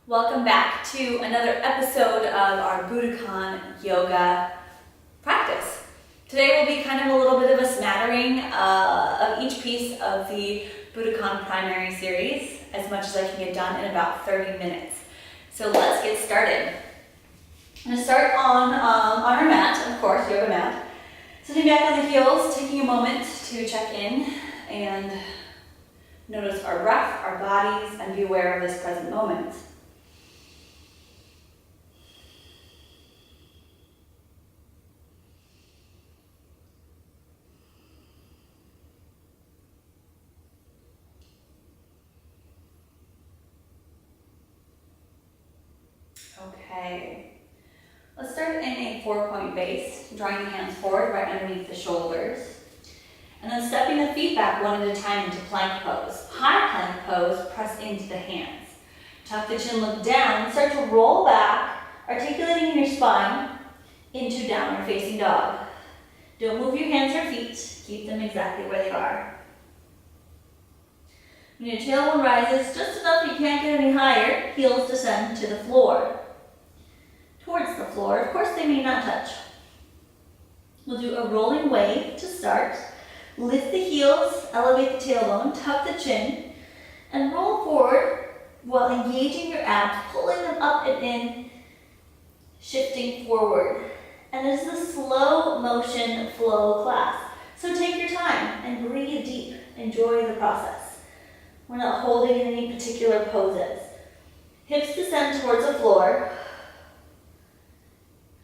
Welcome back to another episode of our Budokon Yoga practice. Today will be kind of a little bit of a smattering of each piece of the Budokon primary series, as much as I can get done in about 30 minutes. So let's get started. I'm going to start on our mat, of course, yoga mat. Sitting back on the heels, taking a moment to check in and notice our breath, our bodies, and be aware of this present moment. Okay, let's start in a 4-point base, drawing the hands forward right underneath the shoulders, and then stepping the feet back one at a time into plank pose. High plank pose, press into the hands. Tuck the chin, look down, and start to roll back, articulating in your spine into downward facing dog. Don't move your hands or feet, keep them exactly where they are. When your tailbone rises just enough you can't get any higher, heels descend to the floor. Towards the floor, of course they may not touch. We'll do a rolling wave to start. Lift the heels, elevate the tailbone, tuck the chin, and roll forward while engaging your abs, pulling them up and in, shifting forward. And this is a slow motion flow class. So take your time and breathe deep. Enjoy the process. We're not holding in any particular poses. Hips descend towards the floor.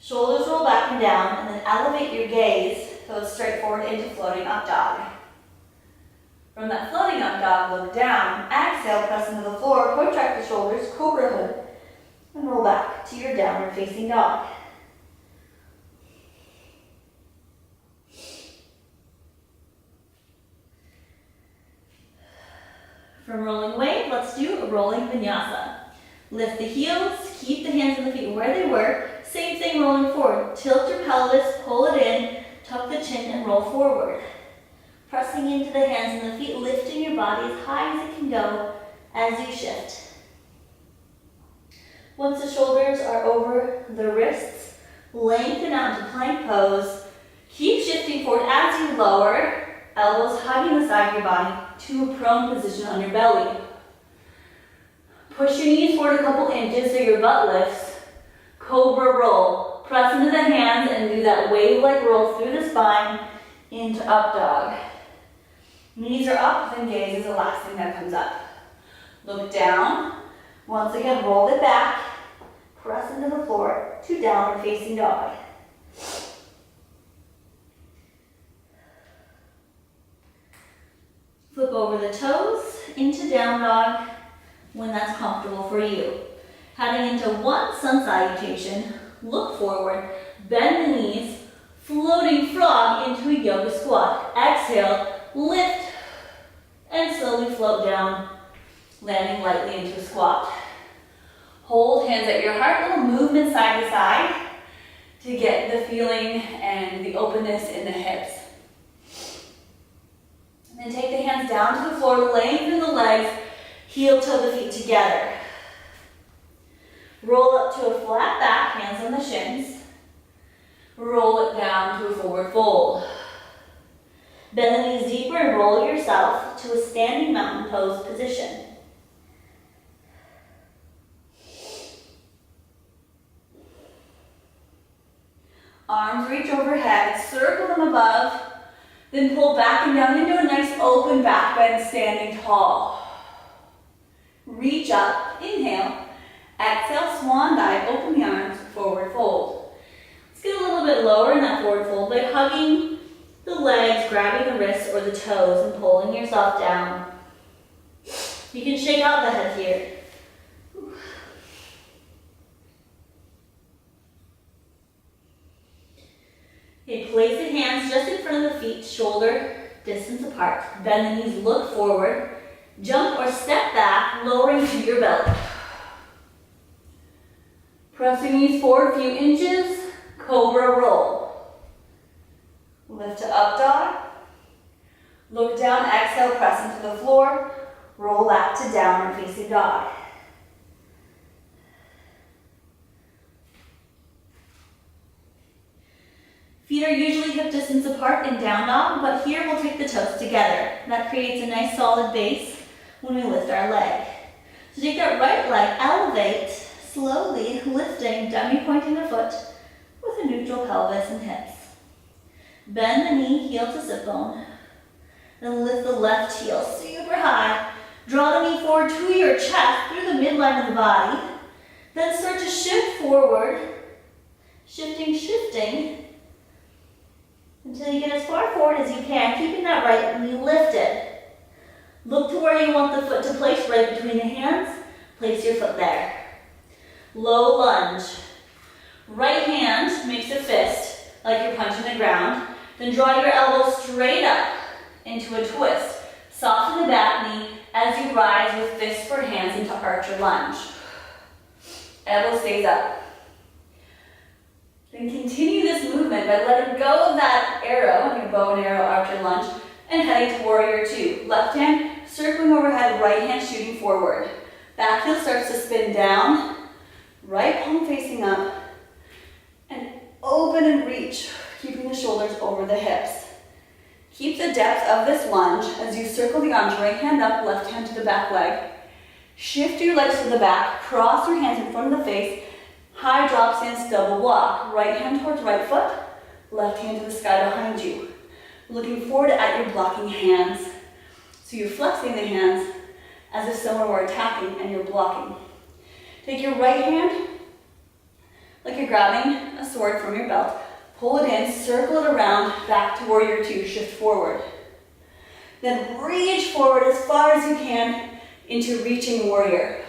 Shoulders roll back and down, and then elevate your gaze, goes straight forward into floating up dog. From that floating up dog, look down, exhale, press into the floor, protract the shoulders, cobra hood, and roll back to your downward facing dog. From rolling wave, let's do a rolling vinyasa. Lift the heels, keep the hands and the feet where they were. Same thing rolling forward. Tilt your pelvis, pull it in, tuck the chin and roll forward. Pressing into the hands and the feet, lifting your body as high as it can go as you shift. Once the shoulders are over the wrists, lengthen out to plank pose. Keep shifting forward as you lower, elbows hugging the side of your body to a prone position on your belly. Push your knees forward a couple inches so your butt lifts. Cobra roll. Press into the hands and do that wave-like roll through the spine into up dog. Knees are up, then gaze is the last thing that comes up. Look down. Once again, roll it back. Press into the floor to downward facing dog. Flip over the toes into down dog when that's comfortable for you. Heading into one sun salutation, look forward, bend the knees, floating frog into a yoga squat. Exhale, lift, and slowly float down, landing lightly into a squat. Hold hands at your heart, little movement side to side to get the feeling and the openness in the hips. And then take the hands down to the floor, lengthen the legs, heel toe the feet together. Roll up to a flat back, hands on the shins. Roll it down to a forward fold. Bend the knees deeper and roll yourself to a standing mountain pose position. Arms reach overhead, circle them above, then pull back and down into a nice open back bend, standing tall. Reach up, inhale, exhale, swan dive, open the arms, forward fold. Let's get a little bit lower in that forward fold by hugging the legs, grabbing the wrists or the toes and pulling yourself down. You can shake out the head here. Okay, place the hands just in front of the feet, shoulder distance apart. Bend the knees, look forward. Jump or step back, lowering to your belly. Press your knees forward a few inches, cobra roll. Lift to up dog. Look down, exhale, press into the floor. Roll back to downward facing dog. Feet are usually hip distance apart in down dog, but here we'll take the toes together. That creates a nice solid base when we lift our leg. So take that right leg, elevate, slowly lifting, dummy pointing the foot with a neutral pelvis and hips. Bend the knee, heel to sit bone. Then lift the left heel super high. Draw the knee forward to your chest through the midline of the body. Then start to shift forward. Shifting, until you get as far forward as you can, keeping that right knee lifted. Look to where you want the foot to place, right between the hands. Place your foot there. Low lunge. Right hand makes a fist, like you're punching the ground. Then draw your elbow straight up into a twist. Soften the back knee as you rise with fists for hands into archer lunge. Elbow stays up. Then continue this movement by letting go of that arrow, your bow and arrow archer lunge, and heading to warrior two. Left hand circling overhead, right hand shooting forward. Back heel starts to spin down, right palm facing up, and open and reach, keeping the shoulders over the hips. Keep the depth of this lunge as you circle the arms, right hand up, left hand to the back leg. Shift your legs to the back, cross your hands in front of the face, high drop stance, double walk. Right hand towards right foot, left hand to the sky behind you. Looking forward at your blocking hands. So you're flexing the hands as if someone were attacking and you're blocking. Take your right hand, like you're grabbing a sword from your belt. Pull it in, circle it around, back to warrior two, shift forward. Then reach forward as far as you can into reaching warrior.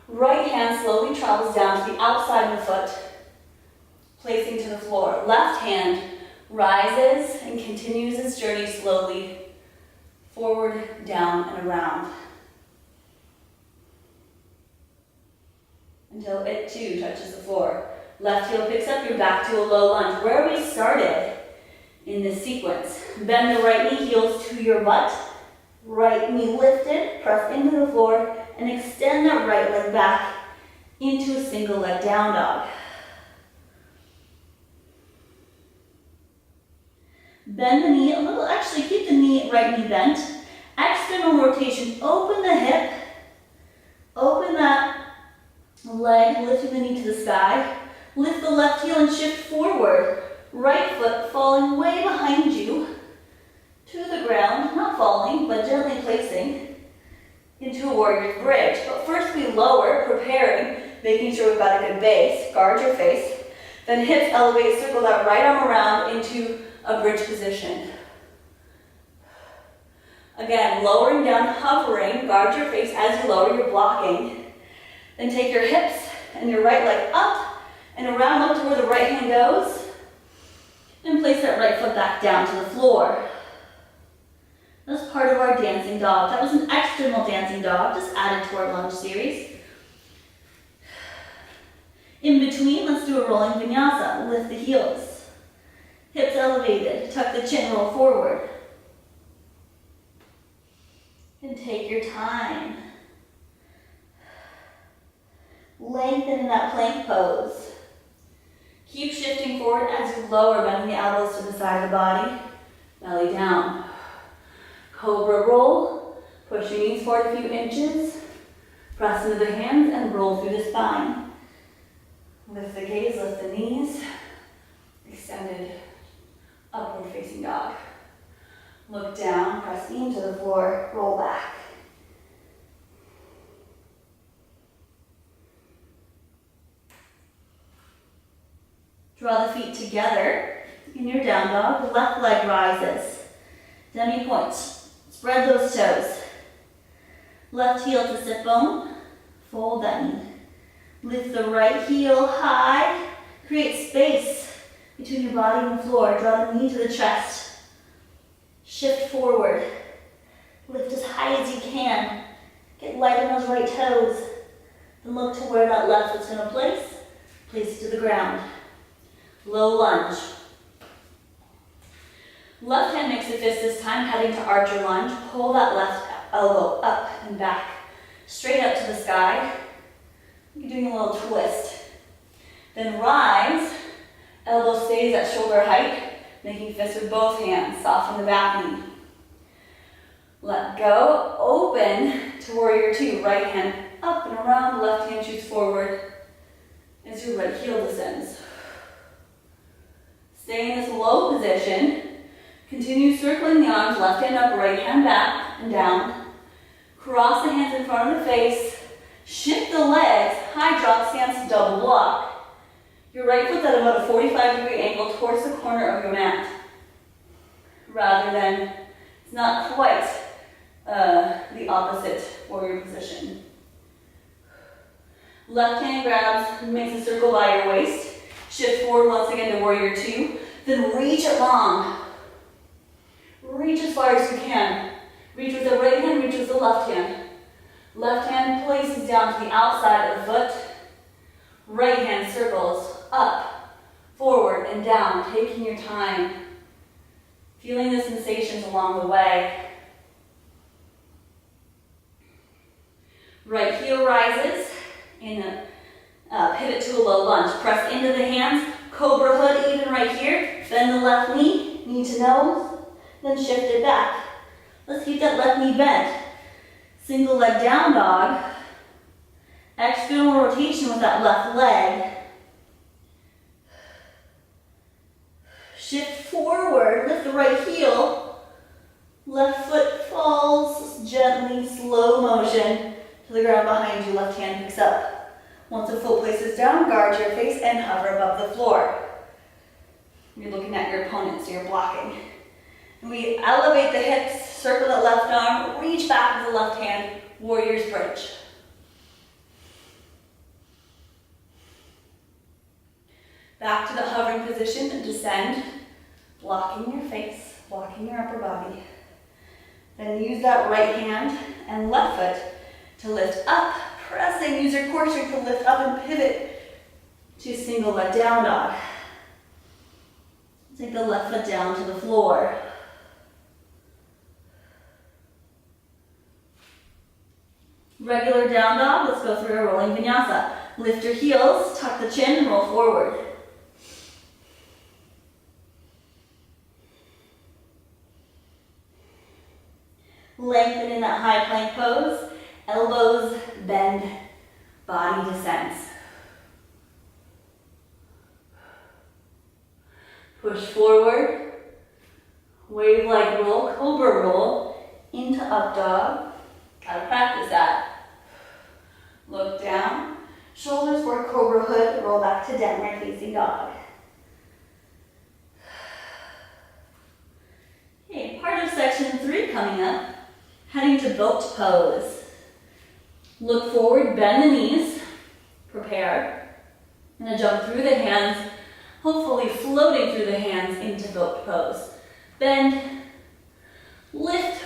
Right hand slowly travels down to the outside of the foot, placing to the floor. Left hand rises and continues its journey slowly forward, down, and around until it too touches the floor. Left heel picks up, you're back to a low lunge. Where we started in this sequence. Bend the right knee, heels to your butt. Right knee lifted, press into the floor, and extend that right leg back into a single leg down dog. Bend the knee a little, actually keep the right knee bent. External rotation, open the hip, open that leg, lifting the knee to the sky. Lift the left heel and shift forward. Right foot falling way behind you to the ground, not falling, but gently placing into a warrior's bridge. But first we lower, preparing, making sure we've got a good base. Guard your face. Then hips elevate, circle that right arm around into a bridge position. Again, lowering down, hovering, guard your face as you lower, you're blocking. Then take your hips and your right leg up and around, look to where the right hand goes. And place that right foot back down to the floor. That's part of our dancing dog. That was an external dancing dog, just added to our lunge series. In between, let's do a rolling vinyasa. Lift the heels. Hips elevated. Tuck the chin, roll forward. And take your time. Lengthen in that plank pose. Keep shifting forward as you lower, bending the elbows to the side of the body. Belly down. Cobra roll. Push your knees forward a few inches. Press into the hands and roll through the spine. Lift the gaze, lift the knees. Extended upward facing dog. Look down, press into the floor, roll back. Draw the feet together in your down dog. The left leg rises. Demi points. Spread those toes. Left heel to sit bone. Fold that knee. Lift the right heel high. Create space between your body and the floor. Draw the knee to the chest. Shift forward. Lift as high as you can. Get light on those right toes. Then look to where that left foot's going to place. Place it to the ground. Low lunge. Left hand makes a fist this time, heading to archer lunge. Pull that left elbow up and back. Straight up to the sky. You're doing a little twist. Then rise, Elbow stays at shoulder height, making fists with both hands. Soften the back knee. Let go, open to warrior two. Right hand up and around, left hand shoots forward as your right heel descends. Stay in this low position. Continue circling the arms, left hand up, right hand back and down. Cross the hands in front of the face. Shift the legs, high drop stance, double block. Your right foot's at about a 45-degree angle towards the corner of your mat. Rather than, it's not quite the opposite warrior position. Left hand grabs, makes a circle by your waist. Shift forward once again to warrior two. Then reach it long. Reach as far as you can. Reach with the right hand, reach with the left hand. Left hand places down to the outside of the foot. Right hand circles up, forward, and down, taking your time. Feeling the sensations along the way. Right heel rises in a pivot to a low lunge. Press into the hands, cobra hood even right here. Bend the left knee to nose, then shift it back. Let's keep that left knee bent. Single leg down dog. External rotation with that left leg. Shift forward, lift the right heel. Left foot falls gently, slow motion to the ground behind you. Left hand picks up. Once the foot places down, guard your face and hover above the floor. You're looking at your opponent, so you're blocking. And we elevate the hips, circle the left arm, reach back with the left hand, warrior's bridge. Back to the hovering position and descend, blocking your face, blocking your upper body. Then use that right hand and left foot to lift up, pressing, use your core strength to lift up and pivot to single leg down dog. Take the left foot down to the floor. Regular down dog, let's go through a rolling vinyasa. Lift your heels, tuck the chin, and roll forward. Lengthen in that high plank pose. Elbows bend, body descends. Push forward, wave-like roll, cobra roll, into up dog. Gotta practice that. Look down, shoulders for cobra hood, roll back to downward facing dog. Okay, part of section 3 coming up, heading to boat pose. Look forward, bend the knees, prepare. I'm gonna jump through the hands, hopefully floating through the hands into boat pose. Bend, lift,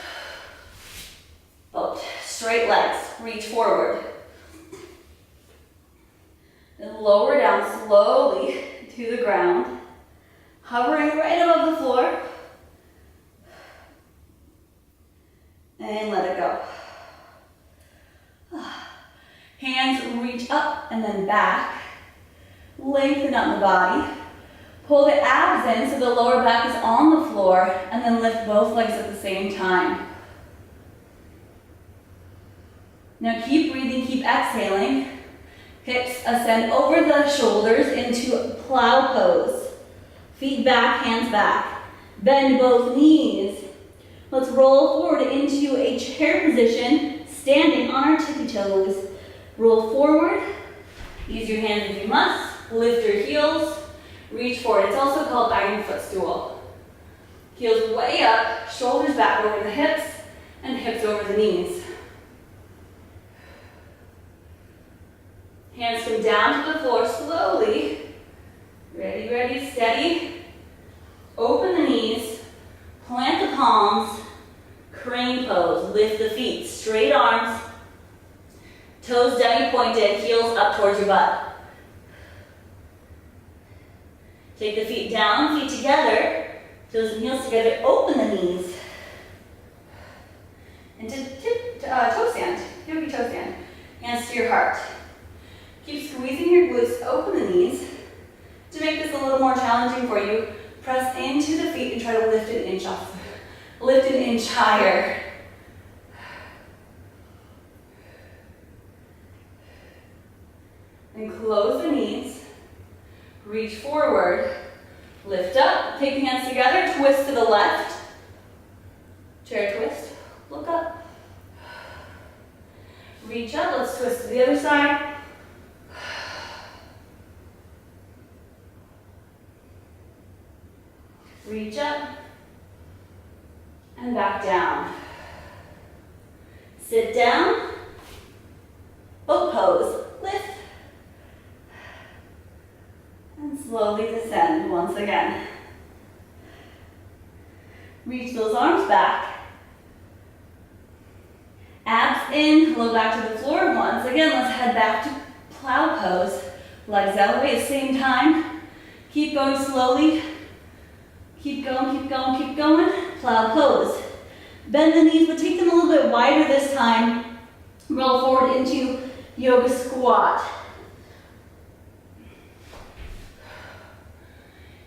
boat. Straight legs, reach forward. Then lower down slowly to the ground, hovering right above the floor. And let it go. Hands reach up and then back. Lengthen out the body. Pull the abs in so the lower back is on the floor, and then lift both legs at the same time. Now keep breathing, keep exhaling. Hips ascend over the shoulders into plow pose. Feet back, hands back. Bend both knees. Let's roll forward into a chair position, standing on our tippy toes. Roll forward. Use your hands if you must. Lift your heels. Reach forward. It's also called diving footstool. Heels way up, shoulders back over the hips, and hips over the knees. Hands come down to the floor slowly. Ready, ready, steady. Open the knees. Plant the palms. Crane pose. Lift the feet. Straight arms. Toes down pointed. Heels up towards your butt. Take the feet down, feet together. Toes and heels together. Open the knees. Into toe stand. Hippie toe stand. Hands to your heart. Keep squeezing your glutes. Open the knees. To make this a little more challenging for you, press into the feet and try to lift an inch off. Lift an inch higher. And close the knees. Reach forward. Lift up. Take the hands together. Twist to the left. Chair twist. Look up. Reach up. Let's twist to the other side. Reach up. And back down. Sit down. Boat pose. Lift. And slowly descend once again. Reach those arms back. Abs in, low back to the floor. Once again, let's head back to plow pose. Legs elevate, same time. Keep going slowly. Keep going, keep going, keep going. Plow pose. Bend the knees, but take them a little bit wider this time. Roll forward into yoga squat.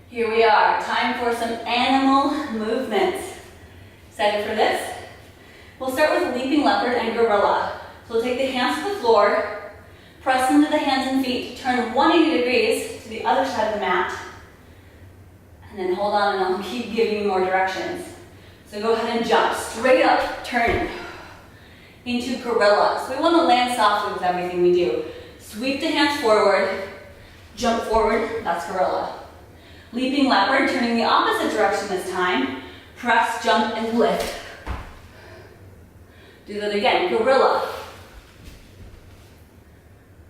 Here we are. Time for some animal movements. Excited for this? We'll start with leaping leopard and gorilla. So we'll take the hands to the floor, press into the hands and feet, turn 180 degrees to the other side of the mat, and then hold on and I'll keep giving you more directions. So go ahead and jump straight up, turning into gorilla. So we want to land softly with everything we do. Sweep the hands forward, jump forward, that's gorilla. Leaping leopard, turning the opposite direction this time. Press, jump, and lift. Do that again, gorilla.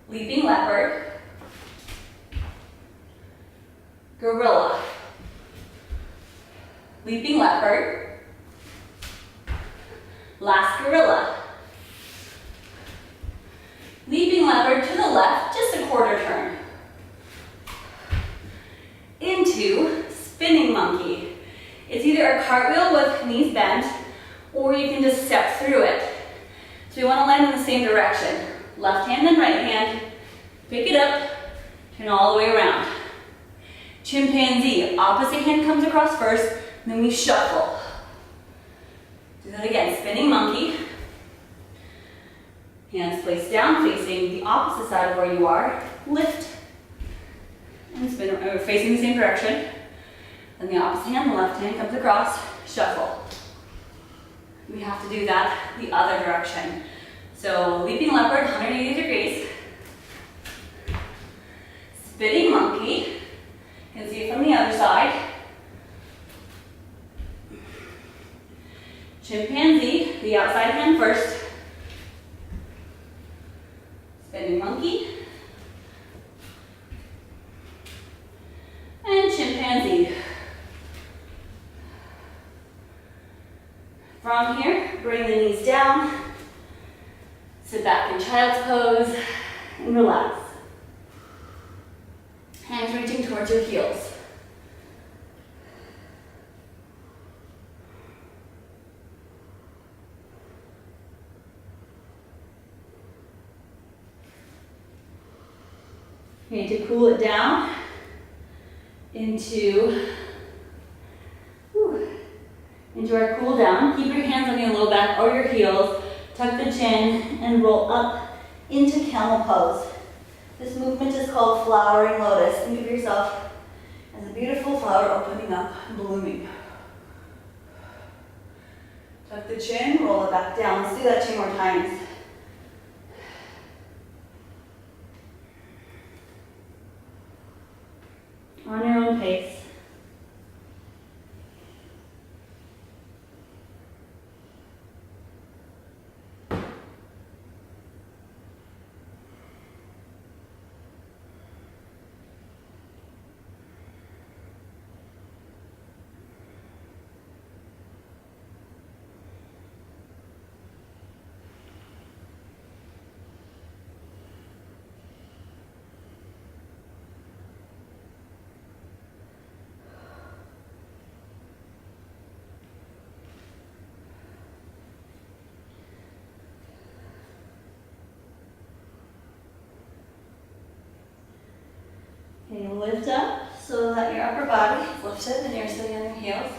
Leaping leopard. Gorilla. Leaping leopard. Last gorilla. Leaping leopard to the left, just a quarter turn. Into spinning monkey. It's either a cartwheel with knees bent, or you can just step through it. So you want to land in the same direction. Left hand and right hand. Pick it up, turn all the way around. Chimpanzee, opposite hand comes across first, and then we shuffle. Do that again, spinning monkey. Hands placed down, facing the opposite side of where you are. Lift. And spin, facing the same direction. Then the opposite hand, the left hand comes across, shuffle. We have to do that the other direction. So leaping leopard, 180 degrees. Spinning monkey. You can see it from the other side. Chimpanzee, the outside hand first. Spinning monkey. And chimpanzee. From here, bring the knees down, sit back in child's pose, and relax. Hands reaching towards your heels. You need to cool it down into our cool down. Keep your hands on your low back or your heels. Tuck the chin and roll up into camel pose. This movement is called flowering lotus. Think of yourself as a beautiful flower opening up and blooming. Tuck the chin, roll it back down. Let's do that 2 more times. On your own pace. Okay, lift up. so that your upper body is lifted and you're sitting on your heels.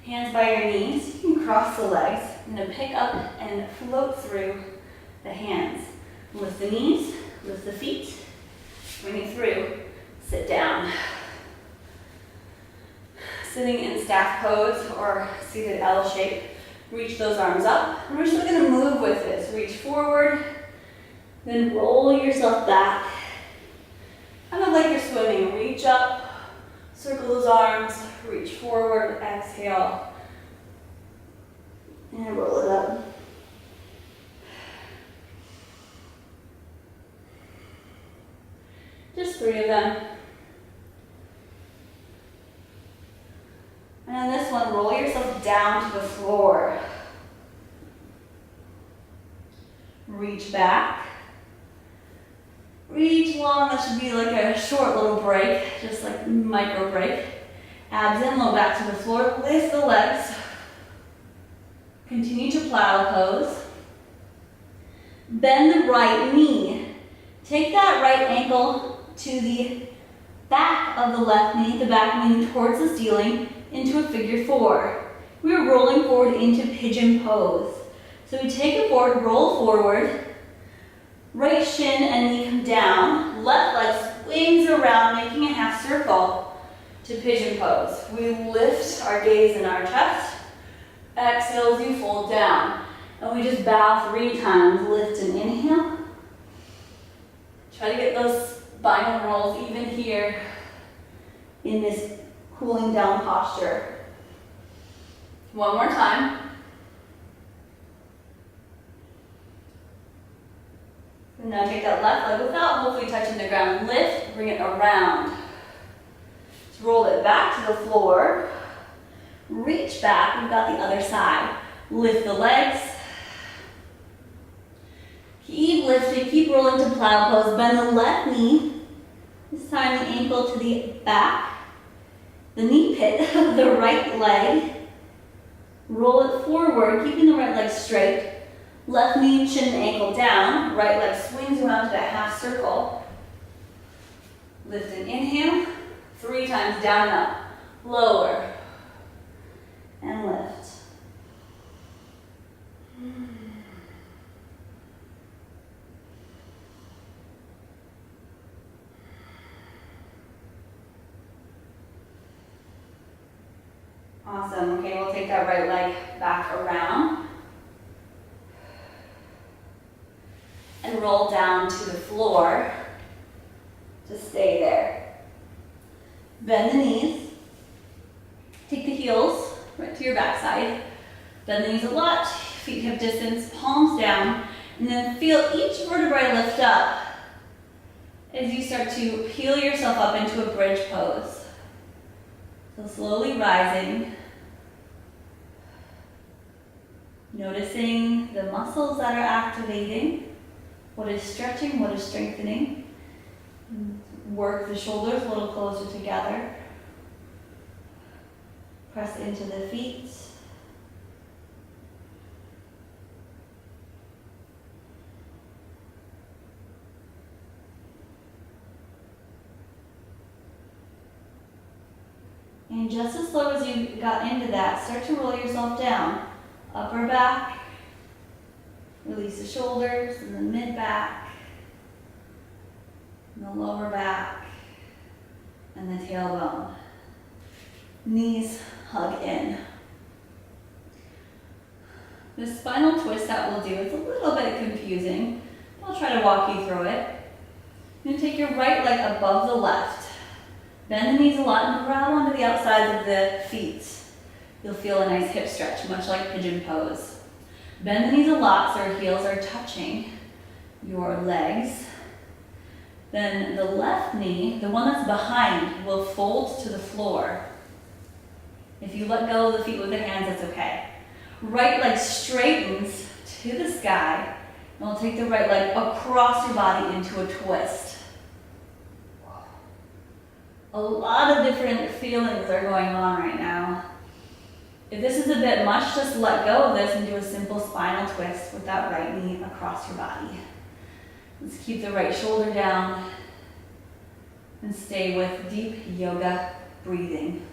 Hands by your knees. You can cross the legs. I'm going to pick up and float through the hands. Lift the knees, lift the feet, bring it through, sit down. Sitting in staff pose or seated L shape, reach those arms up. And we're just going to move with this. Reach forward, then roll yourself back. Kind of like you're swimming. Reach up, circle those arms, reach forward, exhale, and roll it up. Just 3 of them. And on this one, roll yourself down to the floor. Reach back. Reach long, that should be like a short little break, just like micro break. Abs in, low back to the floor, lift the legs. Continue to plow pose. Bend the right knee. Take that right ankle to the back of the left knee, the back knee towards the ceiling, into a figure 4. We are rolling forward into pigeon pose. So we take it forward, roll forward. Right shin and knee come down. Left leg swings around, making a half circle to pigeon pose. We lift our gaze in our chest. Exhale as you fold down. And we just bow 3 times. Lift and inhale. Try to get those spinal rolls even here in this cooling down posture. One more time. And now take that left leg without hopefully touching the ground. Lift, bring it around. Just roll it back to the floor. Reach back, we've got the other side. Lift the legs. Keep lifting, keep rolling to plow pose. Bend the left knee. This time the ankle to the back. The knee pit of the right leg. Roll it forward, keeping the right leg straight. Left knee, chin, ankle down. Right leg swings around to that half circle. Lift and inhale. 3 times down and up. Lower. And lift. Awesome. Okay, we'll take that right leg back around. And roll down to the floor. Just stay there. Bend the knees. Take the heels right to your backside. Bend the knees a lot. Feet hip distance, palms down. And then feel each vertebrae lift up as you start to peel yourself up into a bridge pose. So slowly rising. Noticing the muscles that are activating. What is stretching, what is strengthening. Work the shoulders a little closer together. Press into the feet. And just as slow as you got into that, start to roll yourself down. Upper back. Release the shoulders and the mid back. And the lower back. And the tailbone. Knees hug in. The spinal twist that we'll do is a little bit confusing. I'll try to walk you through it. You're going to take your right leg above the left. Bend the knees a lot and grab onto the outsides of the feet. You'll feel a nice hip stretch, much like pigeon pose. Bend the knees a lot so your heels are touching your legs. Then the left knee, the one that's behind, will fold to the floor. If you let go of the feet with the hands, that's okay. Right leg straightens to the sky, and we'll take the right leg across your body into a twist. A lot of different feelings are going on right now. If this is a bit much, just let go of this and do a simple spinal twist with that right knee across your body. Let's keep the right shoulder down. And stay with deep yoga breathing.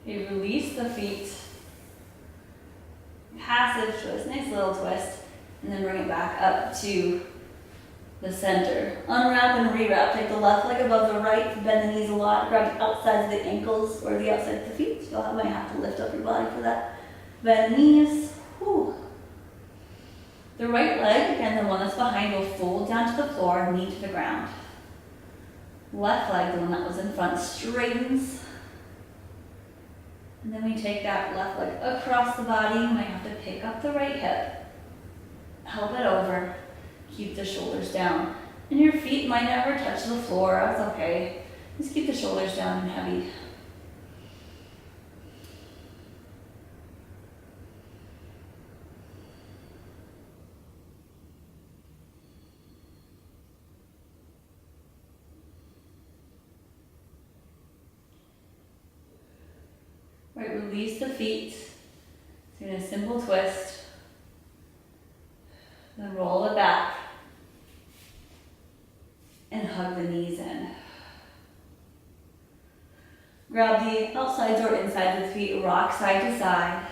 You release the feet. Passive twist, nice little twist. And then bring it back up to the center. Unwrap and rewrap. Take the left leg above the right, bend the knees a lot, grab the outsides of the ankles or the outside of the feet. You might have to lift up your body for that. Bend the knees. Whew. The right leg, again the one that's behind, will fold down to the floor, knee to the ground. Left leg, the one that was in front, straightens. And then we take that left leg across the body. You might have to pick up the right hip. Help it over. Keep the shoulders down. And your feet might never touch the floor. That's okay. Just keep the shoulders down and heavy. Right, release the feet. So in a simple twist. Then roll it back. And hug the knees in. Grab the outsides or insides of the feet, rock side to side.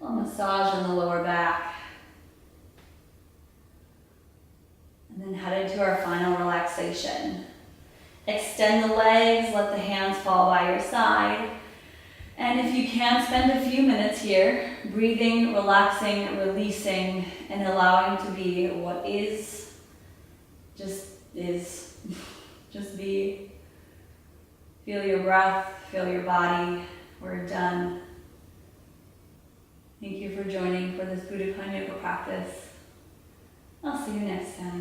A massage on the lower back. And then head into our final relaxation. Extend the legs, let the hands fall by your side. And if you can, spend a few minutes here, breathing, relaxing, releasing, and allowing to be what is. Just is. Just be. Feel your breath, feel your body. We're done. Thank you for joining for this Budokon Yoga practice. I'll see you next time.